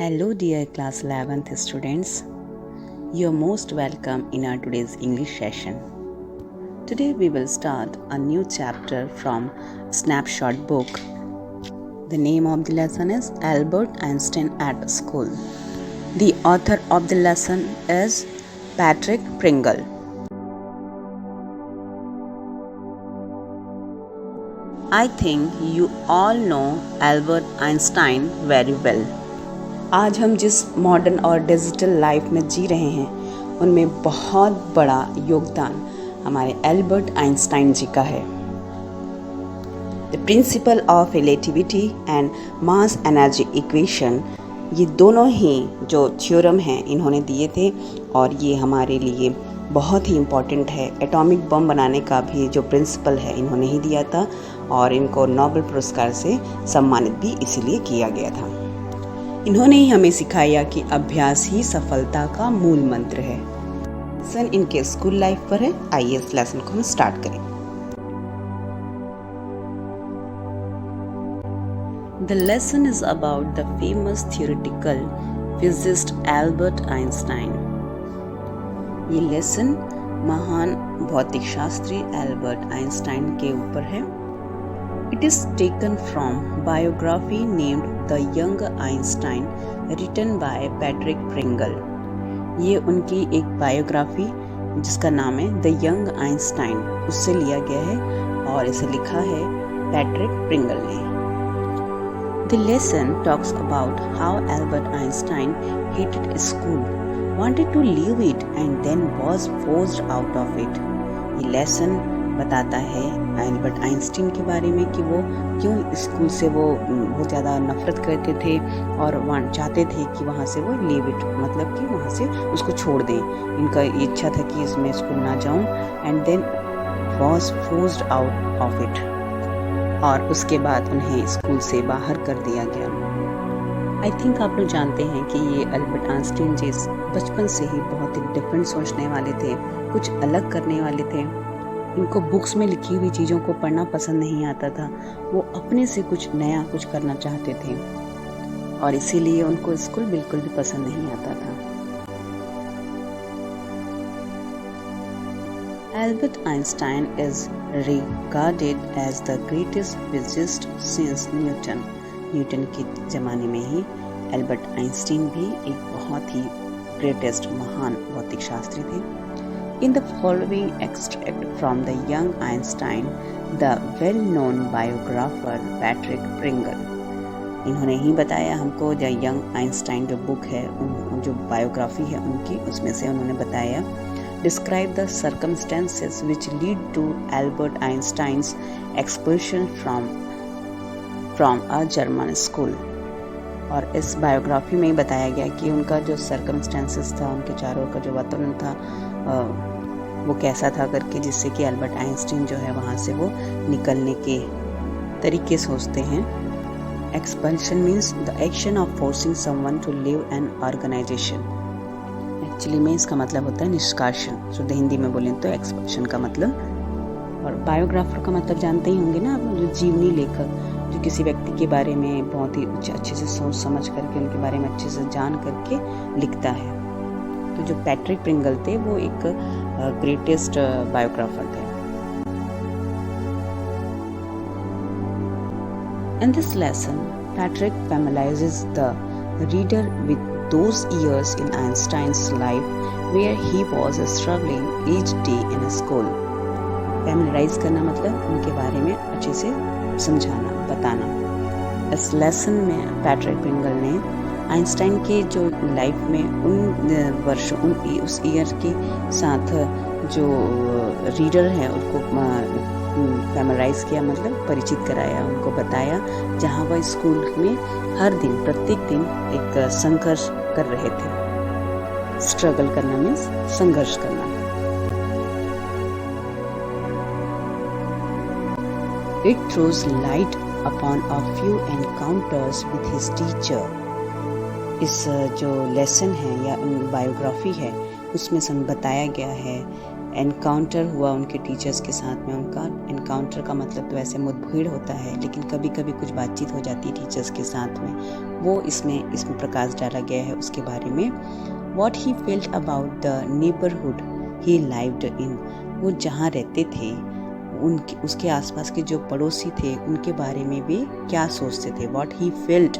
Hello dear class 11th students. You're most welcome in our today's English session. Today we will start a new chapter from Snapshot book. The name of the lesson is Albert Einstein at School. The author of the lesson is Patrick Pringle. I think you all know Albert Einstein very well. आज हम जिस modern और digital life में जी रहे हैं उनमें बहुत बड़ा योगदान हमारे एल्बर्ट आइंस्टाइन जी का है। The principle of relativity and mass energy equation, ये दोनों ही जो थ्योरम हैं इन्होंने दिए थे और ये हमारे लिए बहुत ही इम्पॉर्टेंट है। एटॉमिक बम बनाने का भी जो प्रिंसिपल है इन्होंने ही दिया था और इनको नोबेल पुरस्कार से सम्मानित भी इसीलिए किया गया था। इन्होंने ही हमें सिखाया कि अभ्यास ही सफलता का मूल मंत्र है। लेसन इनके स्कूल लाइफ पर है। आइए इस लेसन को हम स्टार्ट करें। The lesson is about the famous theoretical physicist Albert Einstein. ये लेसन महान भौतिक शास्त्री एल्बर्ट आइंस्टाइन के ऊपर है। It is taken from biography named The Young Einstein written by Patrick Pringle. ये उनकी एक बायोग्राफी जिसका नाम है The Young Einstein उससे लिया गया है और इसे लिखा है पैट्रिक प्रिंगल ने। The lesson talks about how Albert Einstein hated school, wanted to leave it and then was forced out of it. ये लेसन बताता है एल्बर्ट आइंस्टीन के बारे में कि वो क्यों स्कूल से वो बहुत ज़्यादा नफरत करते थे और चाहते थे कि वहाँ से वो लीव इट, मतलब कि वहाँ से उसको छोड़ दें। इनका ये इच्छा था कि इसमें स्कूल ना जाऊँ and then was forced out of it, और उसके बाद उन्हें स्कूल से बाहर कर दिया गया। आई थिंक आप लोग जानते हैं कि ये एल्बर्ट आइंस्टीन जी बचपन से ही बहुत ही डिफरेंट सोचने वाले थे, कुछ अलग करने वाले थे। इनको बुक्स में लिखी हुई चीज़ों को पढ़ना पसंद नहीं आता था, वो अपने से कुछ नया कुछ करना चाहते थे और इसीलिए उनको स्कूल बिल्कुल भी पसंद नहीं आता था। Albert Einstein is regarded as the greatest physicist since Newton. Newton के ज़माने में ही एल्बर्ट आइंस्टीन भी एक बहुत ही ग्रेटेस्ट महान भौतिक शास्त्री थे। In the following extract from the Young Einstein, the well-known biographer Patrick Pringle, इन्होंने ही बताया हमको द यंग आइंस्टाइन जो बुक है, जो बायोग्राफी है उनकी, उसमें से उन्होंने बताया describe the circumstances which lead to Albert Einstein's expulsion from a German school. और इस बायोग्राफी में ही बताया गया कि उनका जो सर्कमस्टेंसेस था, उनके चारों का जो वातावरण था वो कैसा था करके, जिससे कि एल्बर्ट आइंस्टीन जो है वहाँ से वो निकलने के तरीके सोचते हैं। Expulsion means the action of forcing someone to leave an organisation. Actually में इसका मतलब होता है निष्कासन, शुद्ध हिंदी में बोलें तो एक्सपल्शन का मतलब। और बायोग्राफर का मतलब जानते ही होंगे ना आप, जो जीवनी लेखक, जो किसी व्यक्ति के बारे में बहुत ही अच्छे से सोच समझ करके उनके बारे में अच्छे से जान करके लिखता है। तो जो पैट्रिक प्रिंगल थे वो एक ग्रेटेस्ट बायोग्राफर थे। In this lesson, Patrick familiarizes the reader with those years in Einstein's life where he was struggling each day in school. Familiarize करना मतलब उनके बारे में अच्छे से समझाना, बताना। इस लेसन में पैट्रिक प्रिंगल ने आइंस्टाइन के जो लाइफ में उन वर्षों उस ईयर के साथ जो रीडर है उनको फैमिलाइज किया, मतलब परिचित कराया, उनको बताया, जहाँ वह स्कूल में हर दिन प्रत्येक दिन एक संघर्ष कर रहे थे। स्ट्रगल करना मीन्स संघर्ष करना। It throws light upon a few encounters with his teacher. इस जो लेसन है या बायोग्राफी है उसमें बताया गया है एनकाउंटर हुआ उनके टीचर्स के साथ में। उनका एनकाउंटर का मतलब तो ऐसे मुठभेड़ होता है, लेकिन कभी कभी कुछ बातचीत हो जाती है टीचर्स के साथ में, वो इसमें प्रकाश डाला गया है उसके बारे में। What he felt about the neighborhood he lived in, वो जहाँ रहते थे उसके आसपास के जो पड़ोसी थे उनके बारे में भी क्या सोचते थे। What he felt,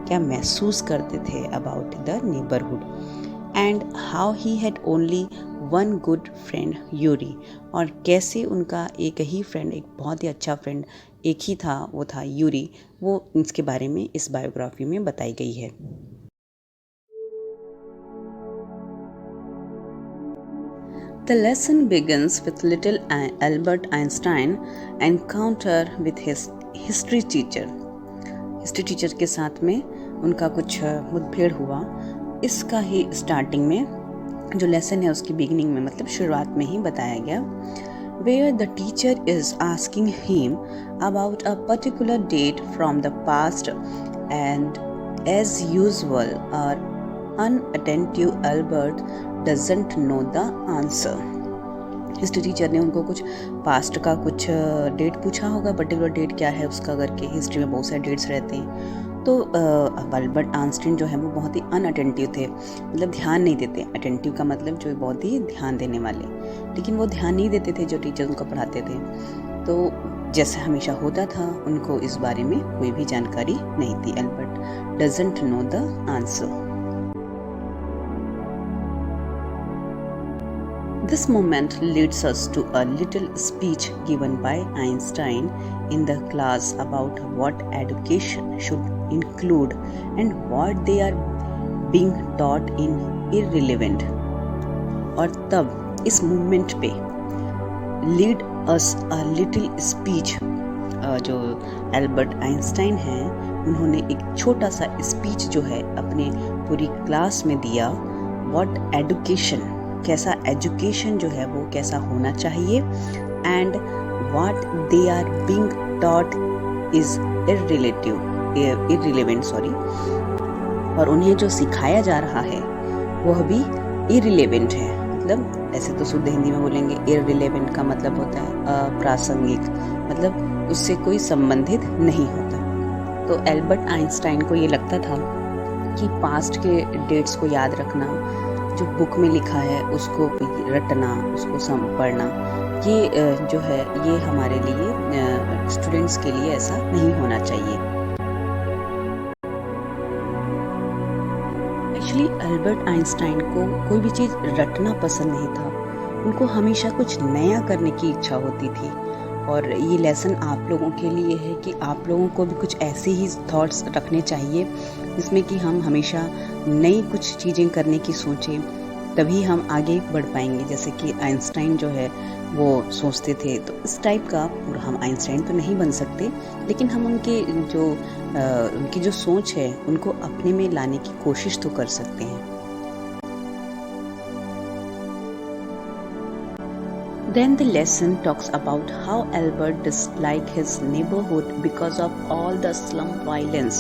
क्या महसूस करते थे about the neighborhood, and how he had only one good friend Yuri, और कैसे उनका एक ही फ्रेंड, एक बहुत ही अच्छा फ्रेंड एक ही था, वो था यूरी। वो इसके बारे में इस बायोग्राफी में बताई गई है। The lesson begins with little Albert Einstein encounter with his history teacher. History teacher के साथ में उनका कुछ मुठभेड़ हुआ। इसका ही स्टार्टिंग में जो लेसन है उसकी बिगिनिंग में, मतलब शुरुआत में ही बताया गया। Where the teacher is asking him about a particular date from the past, and as usual, our unattentive Albert doesn't know the answer. History teacher ने उनको कुछ पास्ट का कुछ डेट पूछा होगा, पर्टिकुलर डेट क्या है उसका करके। हिस्ट्री में बहुत सारे डेट्स रहते हैं, तो अल्बर्ट आइंस्टाइन जो है वो बहुत ही अनअटेंटिव थे, मतलब ध्यान नहीं देते। अटेंटिव का मतलब जो बहुत ही ध्यान देने वाले, लेकिन वो ध्यान नहीं देते थे जो टीचर उनको पढ़ाते थे। तो जैसे हमेशा होता था, उनको इस बारे में कोई भी जानकारी नहीं थी। Albert doesn't know the answer. This moment leads us to a little speech given by Einstein in the class about what education should include and what they are being taught in irrelevant. और तब इस movement पे lead us a little speech, जो Albert Einstein हैं उन्होंने एक छोटा सा स्पीच जो है अपने पूरी क्लास में दिया। What education, कैसा एजुकेशन जो है वो कैसा होना चाहिए, and what they are being taught is irrelevant, और उन्हें जो सिखाया जा रहा है वह भी इररिलेवेंट है। मतलब ऐसे तो शुद्ध हिंदी में बोलेंगे इररिलेवेंट का मतलब होता है अप्रासंगिक, मतलब उससे कोई संबंधित नहीं होता। तो एल्बर्ट आइंस्टाइन को ये लगता था कि पास्ट के डेट्स को याद रखना, जो बुक में लिखा है उसको रटना, उसको पढ़ना, ये जो है ये हमारे लिए स्टूडेंट्स के लिए ऐसा नहीं होना चाहिए। एक्चुअली एल्बर्ट आइंस्टाइन को कोई भी चीज़ रटना पसंद नहीं था, उनको हमेशा कुछ नया करने की इच्छा होती थी। और ये लेसन आप लोगों के लिए है कि आप लोगों को भी कुछ ऐसे ही थॉट्स रखने चाहिए जिसमें कि हम हमेशा नई कुछ चीज़ें करने की सोचें, तभी हम आगे बढ़ पाएंगे। जैसे कि आइंस्टाइन जो है वो सोचते थे, तो इस टाइप का हम आइंस्टाइन तो नहीं बन सकते, लेकिन हम उनकी जो सोच है उनको अपने में लाने की कोशिश तो कर सकते हैं। Then the lesson talks about how Albert disliked his neighborhood because of all the slum violence.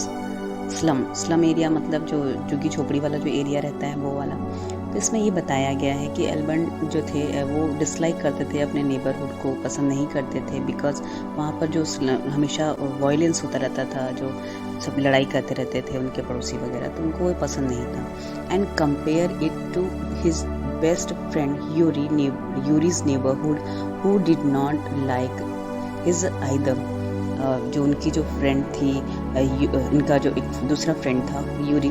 Slum area मतलब जो झुग्गी झोपड़ी वाला जो एरिया रहता है वो वाला। तो इसमें ये बताया गया है कि एल्बर्ट जो थे वो डिसलाइक करते थे, अपने नेबरहुड को पसंद नहीं करते थे, बिकॉज वहाँ पर जो हमेशा वायलेंस होता रहता था, जो सब लड़ाई करते रहते थे उनके पड़ोसी वगैरह, तो उनको वो पसंद नहीं था। And compare it to his best friend Yuri's neighbourhood who did not like his either. जो उनकी जो फ्रेंड थी, इनका जो एक दूसरा फ्रेंड था यूरी,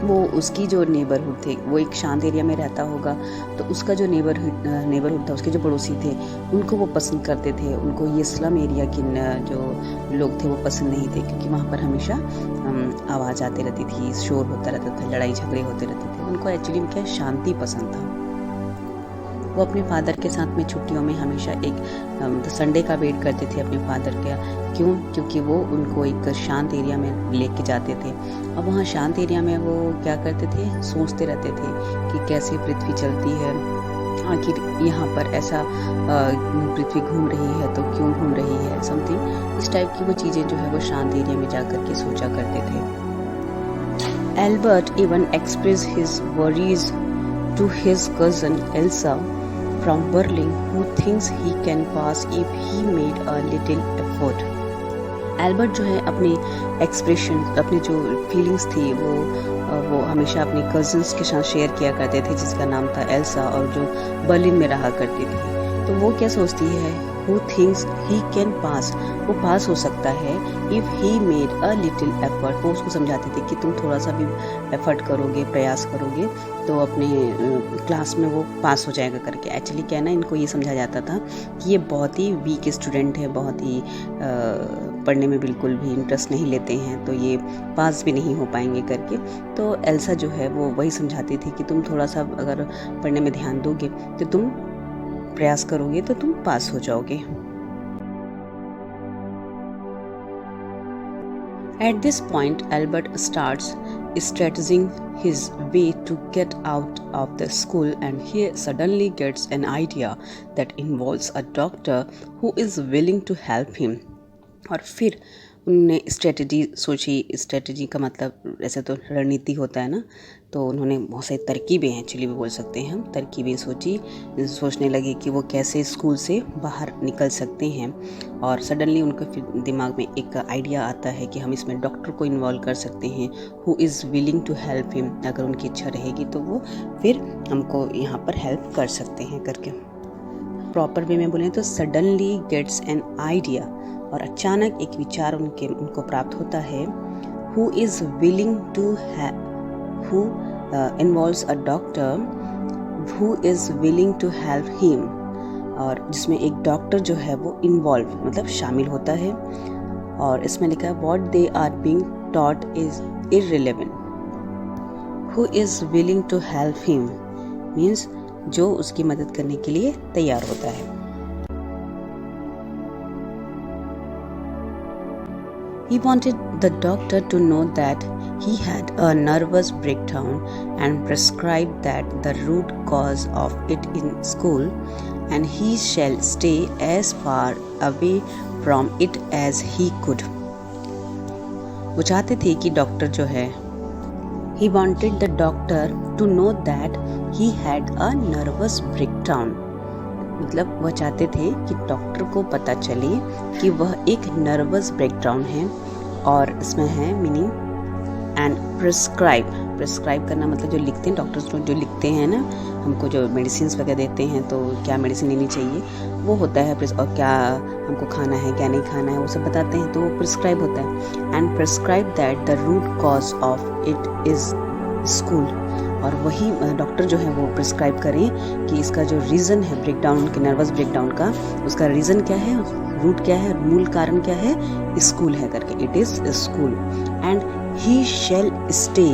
वो उसकी जो नेबरहुड थे वो एक शांत एरिया में रहता होगा, तो उसका जो नेबरहुड था, उसके जो पड़ोसी थे उनको वो पसंद करते थे। उनको ये स्लम एरिया के जो लोग थे वो पसंद नहीं थे, क्योंकि वहाँ पर हमेशा आवाज़ आती रहती थी, शोर होता रहता था, लड़ाई झगड़े होते रहते थे। उनको एक्चुअली क्या शांति पसंद था। वो अपने फादर के साथ में छुट्टियों में हमेशा एक संडे का वेट करते थे अपने फादर का। क्यों? क्योंकि वो उनको एक शांत एरिया में लेके जाते थे। अब वहाँ शांत एरिया में वो क्या करते थे, सोचते रहते थे कि कैसे पृथ्वी चलती है, आखिर यहाँ पर ऐसा पृथ्वी घूम रही है तो क्यों घूम रही है, समथिंग इस टाइप की वो चीज़ें जो है वो शांत एरिया में जा कर के सोचा करते थे। Albert even express his worries to his cousin Elsa from Berlin who thinks he can pass if he made a little effort. Albert जो है अपने एक्सप्रेशन, अपनी जो फीलिंग्स थी वो हमेशा अपने कज़न्स के साथ शेयर किया करते थे, जिसका नाम था एल्सा और जो बर्लिन में रहा करती थी। तो वो क्या सोचती है, who thinks he can pass, वो पास हो सकता है if he made a little effort। वो उसको समझाती थी कि तुम थोड़ा सा भी एफर्ट करोगे, प्रयास करोगे तो अपने क्लास में वो पास हो जाएगा करके। एक्चुअली क्या है ना, इनको ये समझा जाता था कि ये बहुत ही वीक स्टूडेंट है, बहुत ही पढ़ने में बिल्कुल भी इंटरेस्ट नहीं लेते हैं, तो ये पास भी नहीं हो पाएंगे करके। तो एल्सा जो है वो वही समझाती थी कि तुम थोड़ा सा अगर पढ़ने में ध्यान दोगे तो तुम प्रयास करोगे तो तुम पास हो जाओगे। At this point, Albert starts strategizing his way to get out of the school, and he suddenly gets an idea that involves a doctor who is willing to help him. और फिर उन्होंने स्ट्रेटजी सोची। Strategy का मतलब ऐसे तो रणनीति होता है ना, तो उन्होंने बहुत सारी तरकीबें हैं, एक्चुअली भी बोल सकते हैं हम, तरकीबें सोचने लगे कि वो कैसे स्कूल से बाहर निकल सकते हैं। और सडनली उनके दिमाग में एक आइडिया आता है कि हम इसमें डॉक्टर को इन्वॉल्व कर सकते हैं, who is willing to help him. अगर उनकी इच्छा रहेगी तो वो फिर हमको यहाँ पर हेल्प कर सकते हैं करके। प्रॉपर वे में बोलें तो सडनली गेट्स एन आइडिया, और अचानक एक विचार उनको प्राप्त होता है। Who is willing to who involves a doctor who is willing to help him, और जिसमें एक डॉक्टर जो है वो इन्वॉल्व मतलब शामिल होता है। और इसमें लिखा है what they are being taught is irrelevant. Who is willing to help him means जो उसकी मदद करने के लिए तैयार होता है। He wanted the doctor to know that he had a nervous breakdown and prescribed that the root cause of it in school, and he shall stay as far away from it as he could. वो चाहते थे कि doctor जो है, he wanted the doctor to know that he had a nervous breakdown, मतलब वह चाहते थे कि डॉक्टर को पता चले कि वह एक नर्वस ब्रेकडाउन है। और इसमें है मीनिंग एंड प्रिस्क्राइब करना मतलब जो लिखते हैं डॉक्टर्स जो लिखते हैं ना, हमको जो मेडिसिन वगैरह देते हैं तो क्या मेडिसिन लेनी चाहिए वो होता है, और क्या हमको खाना है क्या नहीं खाना है वो सब बताते हैं, तो वो प्रिस्क्राइब होता है। And prescribe that the root cause of it is school, और वही डॉक्टर जो है वो प्रिस्क्राइब करें कि इसका जो रीज़न है ब्रेकडाउन के नर्वस ब्रेकडाउन का, उसका रीज़न क्या है, रूट क्या है, मूल कारण क्या है, स्कूल है करके। It is school. And he shall stay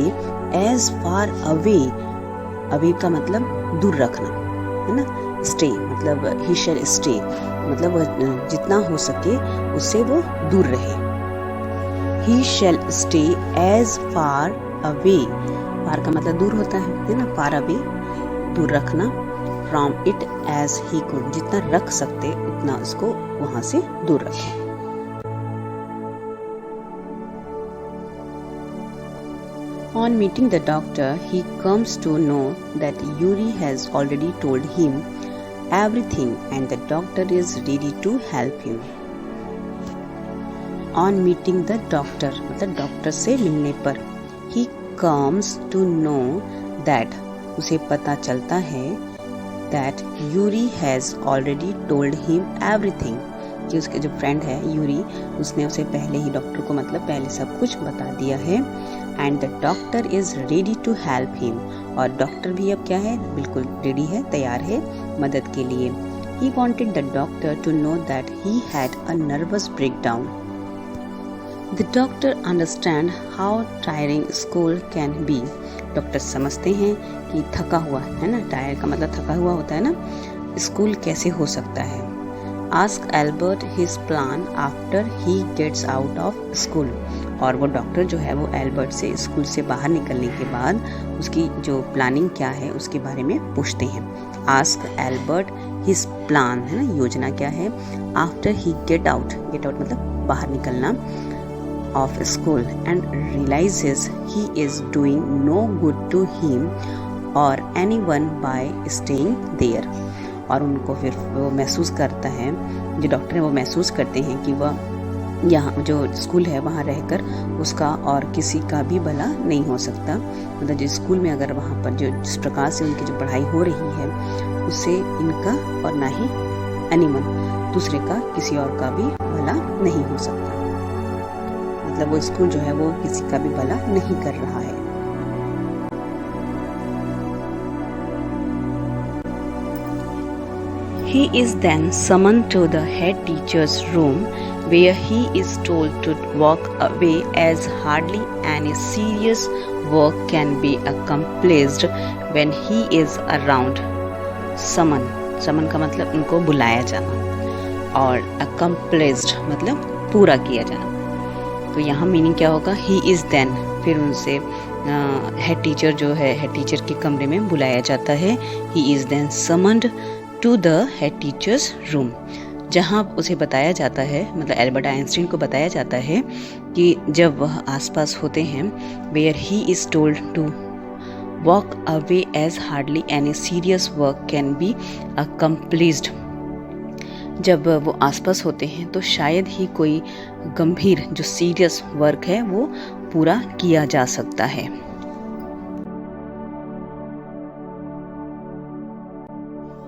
as far away का मतलब दूर रखना है ना, स्टे मतलब ही शैल स्टे मतलब जितना हो सके उससे वो दूर रहे। He shall stay as far away, far का मतलब दूर होता है ना, फार अवे दूर रखना, from it as he could जितना रख सकते उतना उसको वहां से दूर रखें। On meeting the doctor, he comes to know that Yuri has already told him everything and the doctor is ready to help him. On meeting the doctor, मतलब डॉक्टर से मिलने पर, he comes to know that, उसे पता चलता है that Yuri has already told him everything, कि उसके जो फ्रेंड है यूरी उसने उसे पहले ही डॉक्टर को मतलब पहले सब कुछ बता दिया है। And the doctor is ready to help him, और डॉक्टर भी अब क्या है, बिल्कुल रेडी है, तैयार है मदद के लिए। He wanted the doctor to know that he had a nervous breakdown. The doctor understand how tiring school can be, doctor समझते हैं कि थका हुआ है ना, टायर का मतलब थका हुआ होता है ना, स्कूल कैसे हो सकता है। Ask Albert his plan after he gets out of school, और वो डॉक्टर जो है वो एल्बर्ट से स्कूल से बाहर निकलने के बाद उसकी जो प्लानिंग क्या है उसके बारे में पूछते हैं। आस्क एल्बर्ट हिज प्लान है ना, योजना क्या है, आफ्टर ही गेट आउट मतलब बाहर निकलना of school, and realises he is doing no good to him और एनीवन बाय स्टेइंग देयर, और उनको फिर वो महसूस करता है, जो डॉक्टर है वो महसूस करते हैं कि वह यहाँ जो स्कूल है वहाँ रहकर उसका और किसी का भी भला नहीं हो सकता। मतलब जो स्कूल में अगर वहाँ पर जो जिस प्रकार से उनकी जो पढ़ाई हो रही है उससे इनका और ना ही एनिमल दूसरे का किसी और का भी भला नहीं हो सकता। मतलब वो स्कूल जो है वो किसी का भी भला नहीं कर रहा है। He is then summoned to the head teacher's room, where he is told to walk away as hardly any serious work can be accomplished when he is around. Summon का मतलब उनको बुलाया जाना और accomplished मतलब पूरा किया जाना। तो यहाँ मीनिंग क्या होगा, he is then, फिर उनसे हेड टीचर जो है हेड टीचर के कमरे में बुलाया जाता है। he is then summoned to the head teachers room, जहाँ उसे बताया जाता है, मतलब एल्बर्ट आइंस्टीन को बताया जाता है कि जब वह आसपास होते हैं, where he is told to walk away as hardly any serious work can be accomplished. जब वो आसपास होते हैं तो शायद ही कोई गंभीर जो सीरियस वर्क है वो पूरा किया जा सकता है।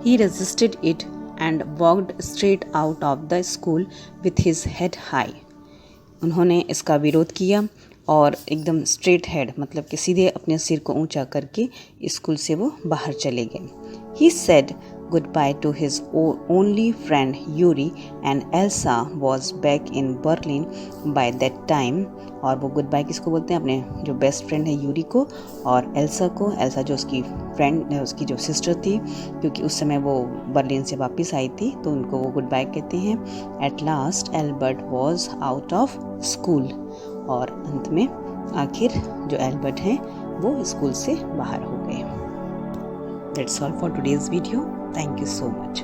He resisted it and walked straight out of the school with his head high. उन्होंने इसका विरोध किया और एकदम स्ट्रेट हेड मतलब कि सीधे अपने सिर को ऊंचा करके स्कूल से वो बाहर चले गए। He said goodbye to his only friend Yuri and Elsa was back in Berlin by that time. और वो गुड बाय किसको बोलते हैं, अपने जो बेस्ट फ्रेंड है यूरी को और एल्सा को। एल्सा जो उसकी फ्रेंड उसकी जो सिस्टर थी, क्योंकि उस समय वो बर्लिन से वापस आई थी तो उनको वो गुड बाय कहते हैं। At last Albert was out of school, और अंत में आखिर जो एल्बर्ट हैं वो स्कूल से बाहर हो गए। That's all for today's video. Thank you so much.